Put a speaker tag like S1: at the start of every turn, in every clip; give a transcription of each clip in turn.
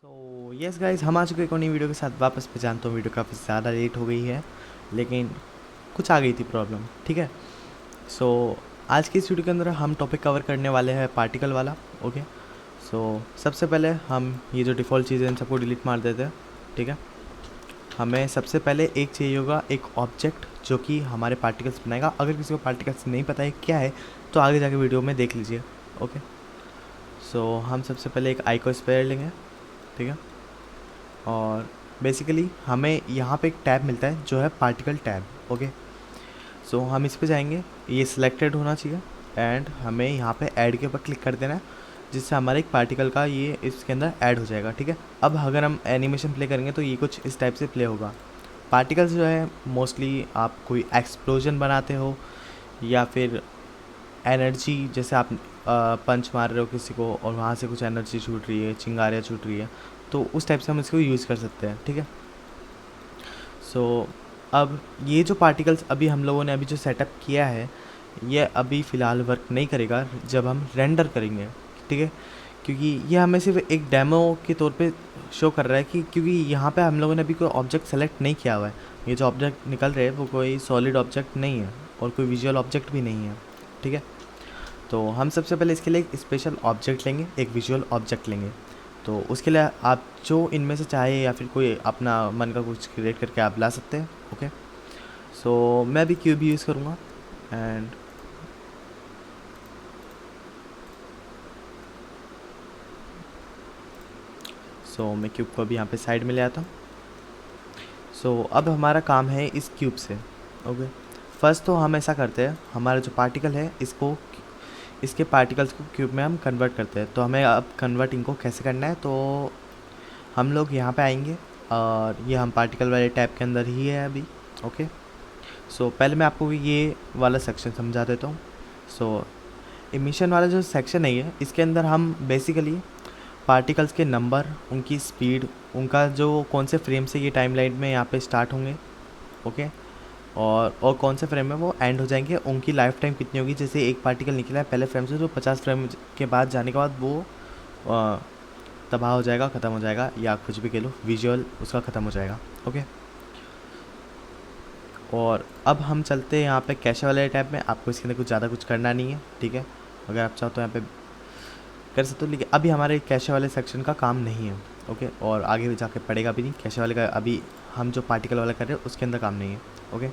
S1: So yes guys, हम आ चुके हैं एक और नई वीडियो के साथ वापस। मैं जानता हूँ वीडियो काफ़ी ज़्यादा लेट हो गई है, लेकिन कुछ आ गई थी प्रॉब्लम। ठीक है। सो आज की इस वीडियो के अंदर हम टॉपिक कवर करने वाले हैं पार्टिकल वाला। ओके। सो सबसे पहले हम ये जो डिफ़ॉल्ट चीज़ें इन सबको डिलीट मार देते हैं। ठीक है। हमें सबसे पहले एक चाहिए होगा, एक ऑब्जेक्ट जो कि हमारे पार्टिकल्स बनाएगा। अगर किसी को पार्टिकल्स नहीं पता है क्या है तो आगे जाके वीडियो में देख लीजिए। ओके। सो हम सबसे पहले एक आइकोस्फेयर लेंगे। ठीक है। और बेसिकली हमें यहाँ पे एक टैब मिलता है जो है पार्टिकल टैब। ओके। सो हम इस पे जाएंगे, ये सिलेक्टेड होना चाहिए एंड हमें यहाँ पे ऐड के ऊपर क्लिक कर देना है, जिससे हमारे एक पार्टिकल का ये इसके अंदर ऐड हो जाएगा। ठीक है। अब अगर हम एनिमेशन प्ले करेंगे तो ये कुछ इस टाइप से प्ले होगा। पार्टिकल्स जो है मोस्टली आप कोई एक्सप्लोजन बनाते हो या फिर एनर्जी, जैसे आप पंच मार रहे हो किसी को और वहाँ से कुछ एनर्जी छूट रही है, चिंगारियाँ छूट रही है, तो उस टाइप से हम इसको यूज़ कर सकते हैं। ठीक है। सो अब ये जो पार्टिकल्स अभी हम लोगों ने अभी जो सेटअप किया है, ये अभी फ़िलहाल वर्क नहीं करेगा जब हम रेंडर करेंगे। ठीक है। क्योंकि ये हमें सिर्फ एक डेमो के तौर पे शो कर रहा है कि क्योंकि यहाँ पे हम लोगों ने अभी कोई ऑब्जेक्ट सेलेक्ट नहीं किया हुआ है। ये जो ऑब्जेक्ट निकल रहे हैं वो कोई सॉलिड ऑब्जेक्ट नहीं है और कोई विजुअल ऑब्जेक्ट भी नहीं है। ठीक है। तो हम सबसे पहले इसके लिए एक स्पेशल ऑब्जेक्ट लेंगे, एक विजुअल ऑब्जेक्ट लेंगे। तो उसके लिए आप जो इनमें से चाहे या फिर कोई अपना मन का कुछ क्रिएट करके आप ला सकते हैं। ओके। सो मैं भी क्यूब यूज़ करूँगा एंड मैं क्यूब को अभी यहाँ पे साइड में ले आता हूँ। अब हमारा काम है इस क्यूब से। ओके। फर्स्ट तो हम ऐसा करते हैं, हमारा जो पार्टिकल है इसके पार्टिकल्स को क्यूब में हम कन्वर्ट करते हैं। तो हमें अब कन्वर्ट इनको कैसे करना है, तो हम लोग यहाँ पे आएंगे और ये हम पार्टिकल वाले टैब के अंदर ही है अभी। ओके। पहले मैं आपको ये वाला सेक्शन समझा देता हूँ। इमिशन वाला जो सेक्शन है ये, इसके अंदर हम बेसिकली पार्टिकल्स के नंबर, उनकी स्पीड, उनका जो कौन से फ्रेम से ये टाइमलाइन में यहाँ पे स्टार्ट होंगे। ओके। और कौन से फ्रेम में वो एंड हो जाएंगे, उनकी लाइफ टाइम कितनी होगी। जैसे एक पार्टिकल निकला है पहले फ्रेम से तो 50 फ्रेम के बाद जाने के बाद वो तबाह हो जाएगा, ख़त्म हो जाएगा, या कुछ भी कह लो, विजुअल उसका ख़त्म हो जाएगा। ओके। और अब हम चलते हैं यहाँ पे कैशे वाले टैब में। आपको इसके अंदर कुछ ज़्यादा कुछ करना नहीं है। ठीक है। अगर आप चाहो तो यहाँ पे कर सकते हो, लेकिन अभी हमारे कैशे वाले सेक्शन का काम नहीं है। ओके। और आगे भी जाके पड़ेगा भी नहीं कैशे वाले का। अभी हम जो पार्टिकल वाला कर रहे हैं उसके अंदर काम नहीं है। ओके।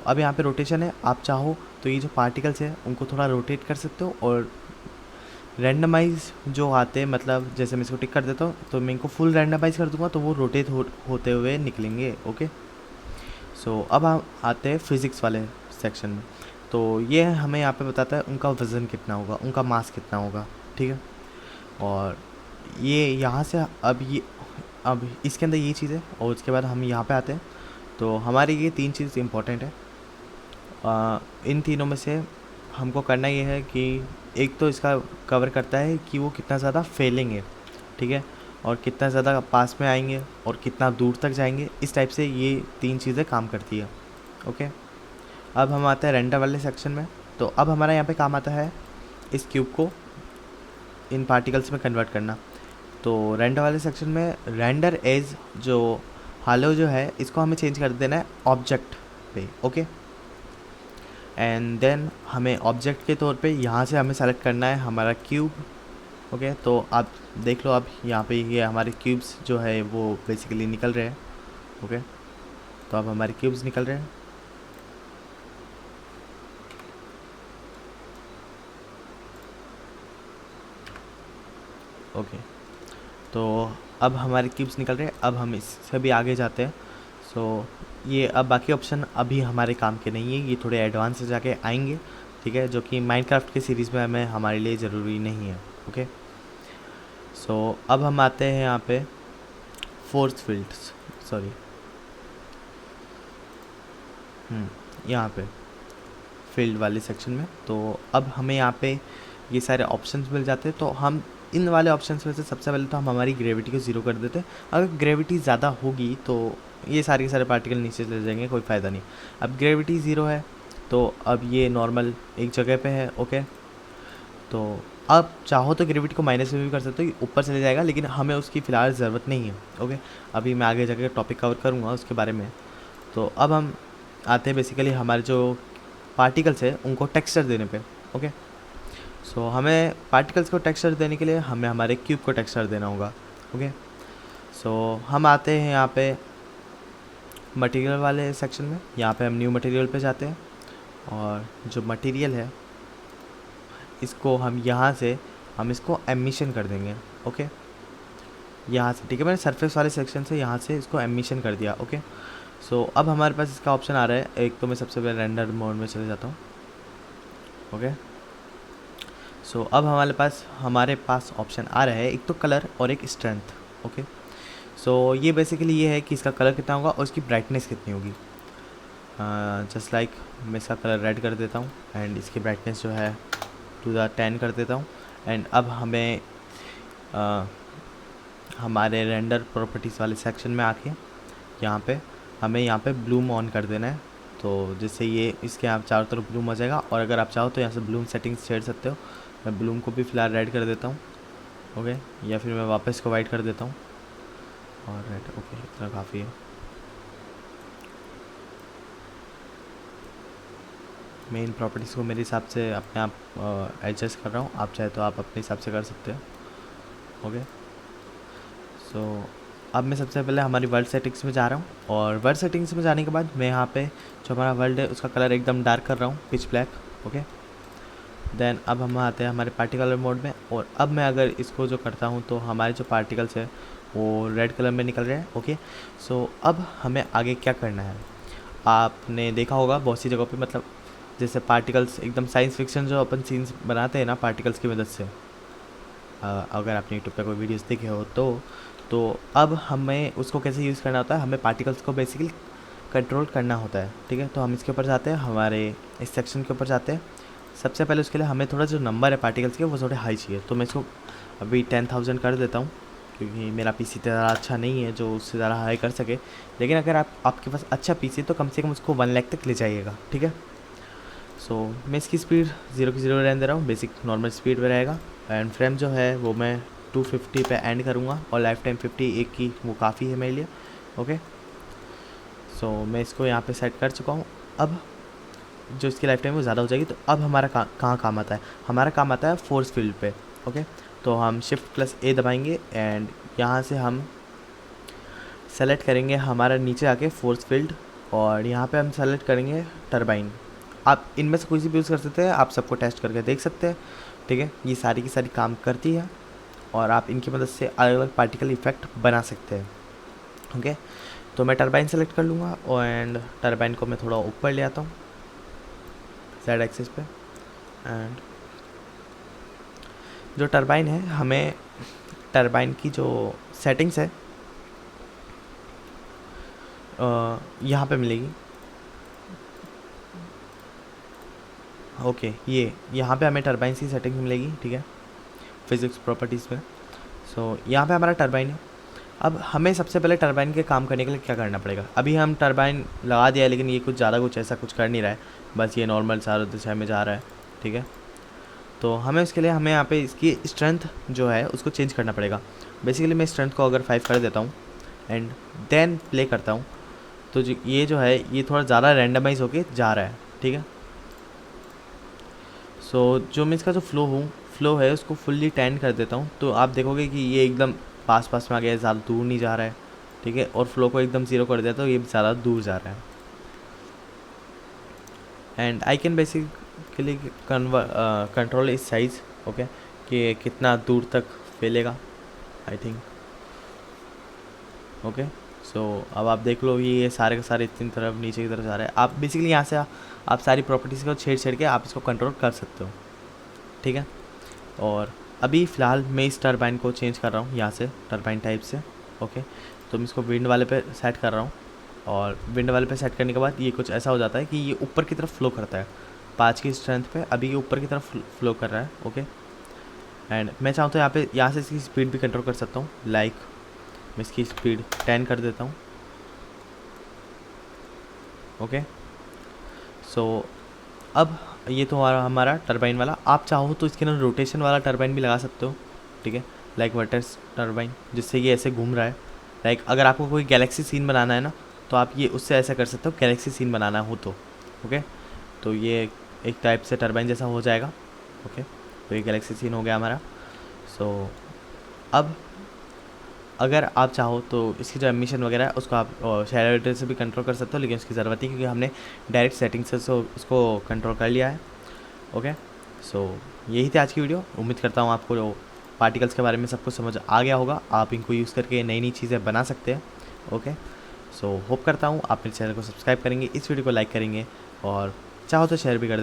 S1: अब यहाँ पे रोटेशन है, आप चाहो तो ये जो पार्टिकल्स है उनको थोड़ा रोटेट कर सकते हो। और रैंडमाइज जो आते हैं, मतलब जैसे मैं इसको टिक कर देता हूँ तो मैं इनको फुल रैंडमाइज कर दूँगा तो वो रोटेट होते हुए निकलेंगे। ओके। अब हम आते हैं फिज़िक्स वाले सेक्शन में। तो ये हमें यहाँ पे बताता है उनका वज़न कितना होगा, उनका मास कितना होगा। ठीक है। और ये यहाँ से अब इसके अंदर ये चीज़ है और उसके बाद हम यहाँ पे आते हैं। तो हमारी ये तीन चीज़ इंपॉर्टेंट है। इन तीनों में से हमको करना ये है कि एक तो इसका कवर करता है कि वो कितना ज़्यादा फैलेंगे। ठीक है। और कितना ज़्यादा पास में आएंगे और कितना दूर तक जाएंगे, इस टाइप से ये तीन चीज़ें काम करती है। ओके। अब हम आते हैं रेंडर वाले सेक्शन में। तो अब हमारा यहाँ पे काम आता है इस क्यूब को इन पार्टिकल्स में कन्वर्ट करना। तो रेंडर वाले सेक्शन में रेंडर एज जो हालो जो है, इसको हमें चेंज कर देना है ऑब्जेक्ट पे। ओके। एंड देन हमें ऑब्जेक्ट के तौर पे यहाँ से हमें सेलेक्ट करना है हमारा क्यूब। ओके। तो आप देख लो, अब यहाँ पे ये हमारे क्यूब्स जो है वो बेसिकली निकल रहे हैं। ओके। तो अब हमारे क्यूब्स निकल रहे हैं। ओके। तो अब हमारे क्यूब्स निकल रहे हैं। अब हम इससे भी आगे जाते हैं। ये अब बाकी ऑप्शन अभी हमारे काम के नहीं है, ये थोड़े एडवांस से जाके आएंगे। ठीक है। जो कि माइनक्राफ्ट के सीरीज़ में हमें हमारे लिए ज़रूरी नहीं है। ओके। अब हम आते हैं यहाँ पे फोर्स फील्ड्स, सॉरी, यहाँ पे फील्ड वाले सेक्शन में। तो अब हमें यहाँ पे ये सारे ऑप्शंस मिल जाते हैं। तो हम इन वाले ऑप्शंस में से सबसे पहले तो हम हमारी ग्रेविटी को ज़ीरो कर देते हैं। अगर ग्रेविटी ज़्यादा होगी तो ये सारे के सारे पार्टिकल नीचे चले जाएंगे, कोई फ़ायदा नहीं। अब ग्रेविटी ज़ीरो है तो अब ये नॉर्मल एक जगह पे है। ओके। तो आप चाहो तो ग्रेविटी को माइनस में भी कर सकते हो, ऊपर चले जाएगा, लेकिन हमें उसकी फ़िलहाल ज़रूरत नहीं है। ओके, अभी मैं आगे जाकर टॉपिक कवर करूँगा उसके बारे में। तो अब हम आते हैं बेसिकली हमारे जो पार्टिकल्स है उनको टेक्सचर देने पे। ओके, सो हमें पार्टिकल्स को टेक्सचर देने के लिए हमें हमारे क्यूब को टेक्सचर देना होगा। ओके, सो हम आते हैं यहाँ पे मटेरियल वाले सेक्शन में। यहाँ पे हम न्यू मटेरियल पे जाते हैं और जो मटेरियल है इसको हम यहाँ से हम इसको एमिशन कर देंगे। ओके, यहाँ से, ठीक है, मैंने सरफेस वाले सेक्शन से यहाँ से इसको एमिशन कर दिया। ओके, सो अब हमारे पास इसका ऑप्शन आ रहा है। एक तो मैं सबसे पहले रेंडर मोड में चले जाता हूँ। ओके, सो अब हमारे पास ऑप्शन आ रहा है, एक तो कलर और एक स्ट्रेंथ। ओके, सो ये बेसिकली ये है कि इसका कलर कितना होगा और इसकी ब्राइटनेस कितनी होगी। जस्ट लाइक मैं इसका कलर रेड कर देता हूँ एंड इसकी ब्राइटनेस जो है टू द 10 कर देता हूँ। एंड अब हमें हमारे रेंडर प्रॉपर्टीज़ वाले सेक्शन में आके हमें यहाँ पे ब्लूम ऑन कर देना है। तो जिससे ये इसके आप चारों तरफ ब्लूम आ जाएगा, और अगर आप चाहो तो यहाँ से ब्लूम सेटिंग्स छेड़ सकते हो। मैं ब्लूम को भी फ़िलहाल रेड कर देता हूँ। ओके, या फिर मैं वापस को वाइट कर देता हूँ और रेड। ओके, इतना काफ़ी है। मैं इन प्रॉपर्टीज़ को मेरे हिसाब से अपने आप एडजस्ट कर रहा हूँ, आप चाहे तो आप अपने हिसाब से कर सकते हो। ओके, सो अब मैं सबसे पहले हमारी वर्ल्ड सेटिंग्स में जा रहा हूँ, और वर्ल्ड सेटिंग्स में जाने के बाद मैं यहाँ पे जो हमारा वर्ल्ड है उसका कलर एकदम डार्क कर रहा हूँ, पिच ब्लैक। ओके, देन अब हम आते हैं हमारे पार्टिकल मोड में, और अब मैं अगर इसको जो करता हूँ तो हमारे जो पार्टिकल्स है वो रेड कलर में निकल रहे हैं। ओके, सो अब हमें आगे क्या करना है, आपने देखा होगा बहुत सी जगहों पे, मतलब जैसे पार्टिकल्स एकदम साइंस फिक्शन जो अपन सीन्स बनाते हैं ना पार्टिकल्स की मदद से, अगर आपने यूट्यूब पे कोई वीडियोस देखे हो तो अब हमें उसको कैसे यूज़ करना होता है, हमें पार्टिकल्स को बेसिकली कंट्रोल करना होता है। ठीक है, तो हम इसके ऊपर जाते हैं, हमारे इस सेक्शन के ऊपर जाते हैं। सबसे पहले उसके लिए हमें थोड़ा जो नंबर है पार्टिकल्स के वो थोड़े हाई चाहिए, तो मैं इसको अभी 10,000 कर देता हूँ, क्योंकि मेरा पीसी ज़्यादा अच्छा नहीं है जो उससे ज़्यादा हाई कर सके। लेकिन अगर आपके पास अच्छा पीसी है तो कम से कम उसको 1 लाख तक ले जाइएगा। ठीक है, सो मैं इसकी स्पीड 0 की 0 रहने दे रहा हूँ, बेसिक नॉर्मल स्पीड में रहेगा। एंड फ्रेम जो है वो मैं 250 पे एंड करूँगा, और लाइफ टाइम 51 की वो काफ़ी है मेरे लिए। ओके, सो मैं इसको यहाँ पे सेट कर चुका हूँ। अब जो इसकी लाइफ टाइम वो ज़्यादा हो जाएगी, तो अब हमारा कहाँ काम आता है, हमारा काम आता है फोर्स फील्ड पे। ओके, तो हम Shift+A दबाएंगे एंड यहाँ से हम सेलेक्ट करेंगे हमारा नीचे आके फोर्स फील्ड, और यहाँ पे हम सेलेक्ट करेंगे टरबाइन। आप इनमें से कोई सी भी यूज़ कर सकते हैं, आप सबको टेस्ट करके देख सकते हैं। ठीक है, ये सारी की सारी काम करती है और आप इनकी मदद से अलग अलग पार्टिकल इफेक्ट बना सकते हैं। ओके, तो मैं टरबाइन सेलेक्ट कर लूँगा, एंड टरबाइन को मैं थोड़ा ऊपर ले आता हूँ Z एक्सिस पे। एंड जो टरबाइन है, हमें टरबाइन की जो सेटिंग्स है यहाँ पे मिलेगी। ओके, ये यहाँ पे हमें टरबाइन की सेटिंग मिलेगी। ठीक है, फिज़िक्स प्रॉपर्टीज़ में। सो यहाँ पे हमारा टरबाइन है। अब हमें सबसे पहले टरबाइन के काम करने के लिए क्या करना पड़ेगा, अभी हम टरबाइन लगा दिया है लेकिन ये कुछ ज़्यादा कुछ ऐसा कुछ कर नहीं रहा है, बस ये नॉर्मल चारों दिशा में जा रहा है। ठीक है, तो हमें उसके लिए हमें यहाँ पे इसकी स्ट्रेंथ जो है उसको चेंज करना पड़ेगा। बेसिकली मैं स्ट्रेंथ को अगर 5 कर देता हूँ एंड देन प्ले करता हूँ, तो ये जो है ये थोड़ा ज़्यादा रैंडमाइज होके जा रहा है। ठीक है, सो जो मैं इसका जो फ्लो है उसको फुल्ली 10 कर देता हूँ, तो आप देखोगे कि ये एकदम पास में आ गया है, ज़्यादा दूर नहीं जा रहा है। ठीक है, और फ्लो को एकदम 0 कर दिया तो ये ज़्यादा दूर जा रहा है। And I can basically control इस साइज़। ओके, कि कितना दूर तक फैलेगा, आई थिंक। ओके, सो अब आप देख लो ये सारे के सारे इतनी तरफ नीचे की तरफ जा रहे हैं। आप बेसिकली यहाँ से आप सारी प्रॉपर्टीज़ को छेड़ के आप इसको कंट्रोल कर सकते हो। ठीक है, और अभी फ़िलहाल मैं इस टरबाइन को चेंज कर रहा हूँ यहाँ से टरबाइन टाइप से। ओके, तो मैं इसको विंड वाले पे सेट कर रहा हूँ, और विंड वाले पे सेट करने के बाद ये कुछ ऐसा हो जाता है कि ये ऊपर की तरफ फ्लो करता है 5 की स्ट्रेंथ पे। अभी ये ऊपर की तरफ फ्लो कर रहा है। ओके, एंड मैं चाहूँ तो यहाँ से इसकी स्पीड भी कंट्रोल कर सकता हूँ, लाइक मैं इसकी स्पीड 10 कर देता हूँ। ओके, सो अब ये तो हमारा टरबाइन वाला, आप चाहो तो इसके अंदर रोटेशन वाला टरबाइन भी लगा सकते हो, ठीक है, लाइक वर्टेक्स टरबाइन, जिससे ये ऐसे घूम रहा है। लाइक अगर आपको कोई गैलेक्सी सीन बनाना है ना, तो आप ये उससे ऐसा कर सकते हो, गैलेक्सी सीन बनाना हो तो। ओके, तो ये एक टाइप से टरबाइन जैसा हो जाएगा। ओके, तो ये गैलेक्सी सीन हो गया हमारा। सो अब अगर आप चाहो तो इसकी जो एमिशन वगैरह है उसको आप शैडो एडिटर से भी कंट्रोल कर सकते हो, लेकिन उसकी ज़रूरत नहीं, क्योंकि हमने डायरेक्ट सेटिंग से उसको कंट्रोल कर लिया है। ओके, सो यही थी आज की वीडियो। उम्मीद करता हूँ आपको पार्टिकल्स के बारे में सब कुछ समझ आ गया होगा, आप इनको यूज़ करके नई नई चीज़ें बना सकते हैं। ओके, सो होप करता हूँ आप मेरे चैनल को सब्सक्राइब करेंगे, इस वीडियो को लाइक करेंगे और चाहो तो शेयर भी कर दें।